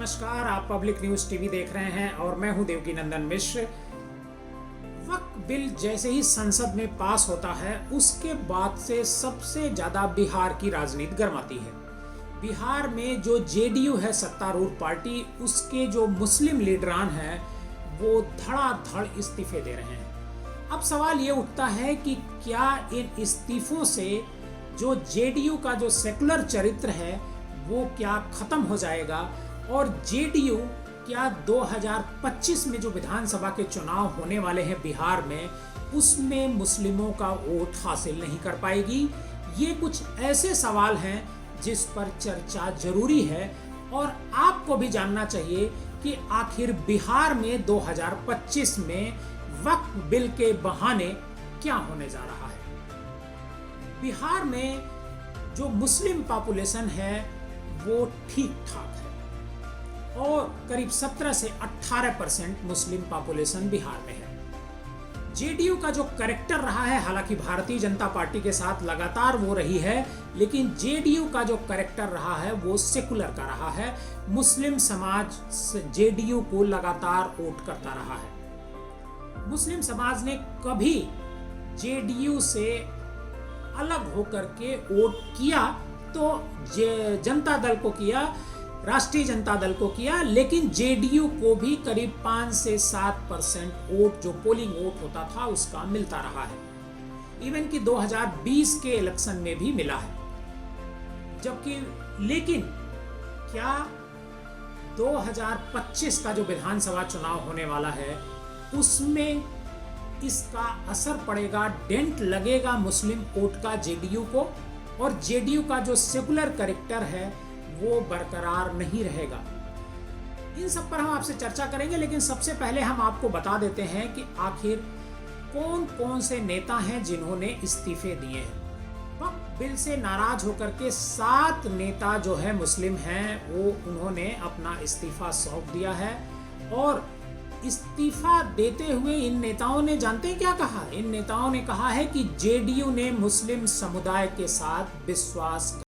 नमस्कार, आप public news TV देख रहे हैं और मैं हूं देवकी नंदन मिश्र। वक्फ बिल जैसे ही संसद में पास होता है उसके बाद से सबसे ज्यादा बिहार की राजनीति गर्माती है। बिहार में जो जेडीयू है सत्तारूढ़ पार्टी, उसके जो मुस्लिम लीडरान हैं वो धड़ाधड़ इस्तीफे दे रहे हैं। अब सवाल ये उठता है कि क्या इन इस्तीफों से जो जेडीयू का जो सेकुलर चरित्र है वो क्या खत्म हो जाएगा और जेडीयू क्या 2025 में जो विधानसभा के चुनाव होने वाले हैं बिहार में, उसमें मुस्लिमों का वोट हासिल नहीं कर पाएगी। ये कुछ ऐसे सवाल हैं जिस पर चर्चा जरूरी है और आपको भी जानना चाहिए कि आखिर बिहार में 2025 में वक्फ बिल के बहाने क्या होने जा रहा है। बिहार में जो मुस्लिम पॉपुलेशन है वो ठीक ठाक है और करीब 17 से 18% मुस्लिम पॉपुलेशन बिहार में है। जेडीयू का जो कैरेक्टर रहा है, हालांकि भारतीय जनता पार्टी के साथ लगातार वो रही है, लेकिन जेडीयू का जो कैरेक्टर रहा है वो सेकुलर का रहा है। मुस्लिम समाज जेडीयू को लगातार वोट करता रहा है। मुस्लिम समाज ने कभी जेडीयू से अलग होकर के वोट किया तो जनता दल को किया, राष्ट्रीय जनता दल को किया, लेकिन जेडीयू को भी करीब 5 से 7% वोट जो पोलिंग वोट होता था उसका मिलता रहा है। इवन कि 2020 के इलेक्शन में भी मिला है। जबकि लेकिन क्या 2025 का जो विधानसभा चुनाव होने वाला है उसमें इसका असर पड़ेगा, डेंट लगेगा मुस्लिम वोट का जेडीयू को, और जेडीयू का जो सेकुलर कैरेक्टर है वो बरकरार नहीं रहेगा। इन सब पर हम आपसे चर्चा करेंगे, लेकिन सबसे पहले हम आपको बता देते हैं कि आखिर कौन कौन से नेता हैं जिन्होंने इस्तीफे दिए हैं। वक्फ बिल से नाराज होकर के 7 नेता जो है मुस्लिम हैं वो उन्होंने अपना इस्तीफा सौंप दिया है। और इस्तीफा देते हुए इन नेताओं ने जानते हैं क्या कहा? इन नेताओं ने कहा है कि जेडीयू ने मुस्लिम समुदाय के साथ विश्वास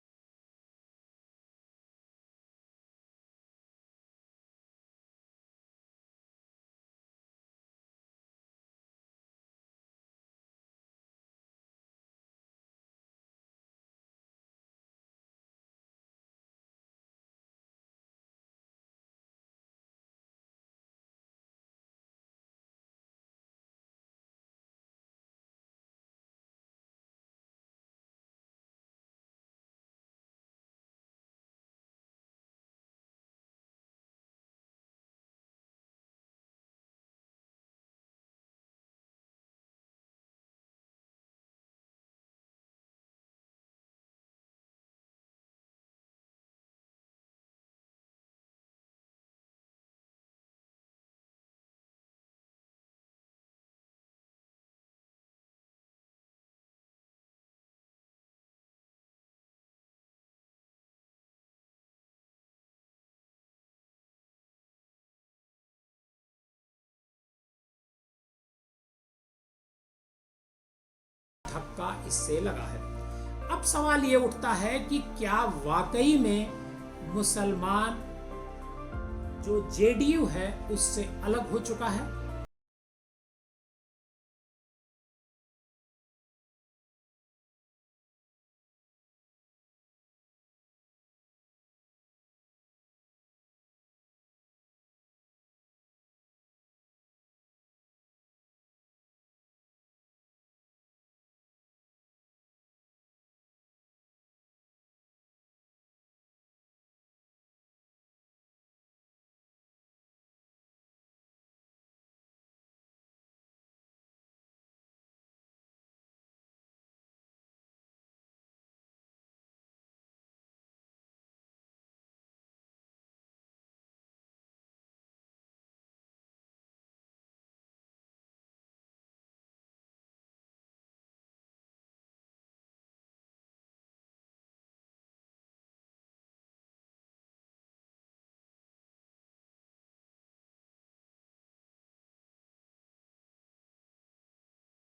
धक्का इससे लगा है। अब सवाल ये उठता है कि क्या वाकई में मुसलमान जो जेडीयू है उससे अलग हो चुका है?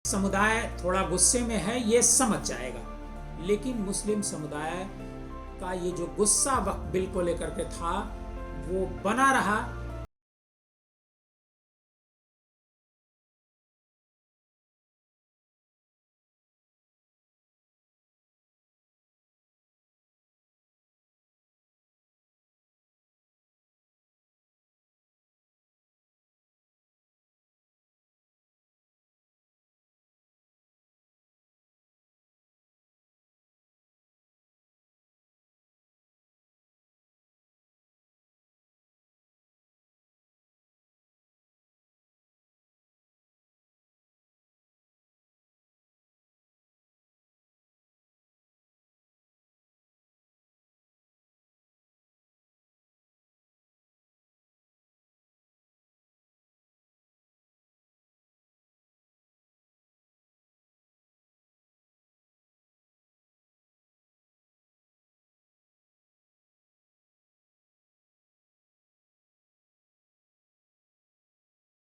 समुदाय थोड़ा गुस्से में है, ये समझ जाएगा, लेकिन मुस्लिम समुदाय का ये जो गुस्सा वक्फ बिल को लेकर के था वो बना रहा।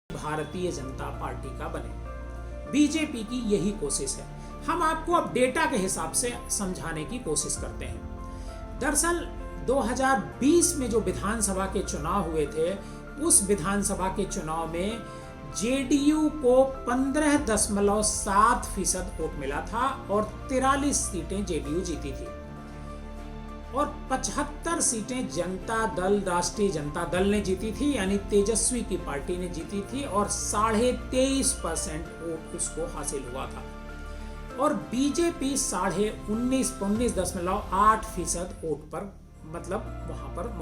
भारतीय जनता पार्टी का बने। बीजेपी की यही कोशिश है। हम आपको अब डेटा के हिसाब से समझाने की कोशिश करते हैं। दरअसल 2020 में जो विधानसभा के चुनाव हुए थे, उस विधानसभा के चुनाव में जेडीयू को 15.7% वोट मिला था और 43 सीटें जेडीयू जीती थी और 75 सीटें जनता दल, राष्ट्रीय जनता दल ने जीती थी, यानी तेजस्वी की पार्टी ने जीती थी और 23.5% वोट उसको हासिल हुआ था। और बीजेपी 19.8% वोट पर मतलब वहां पर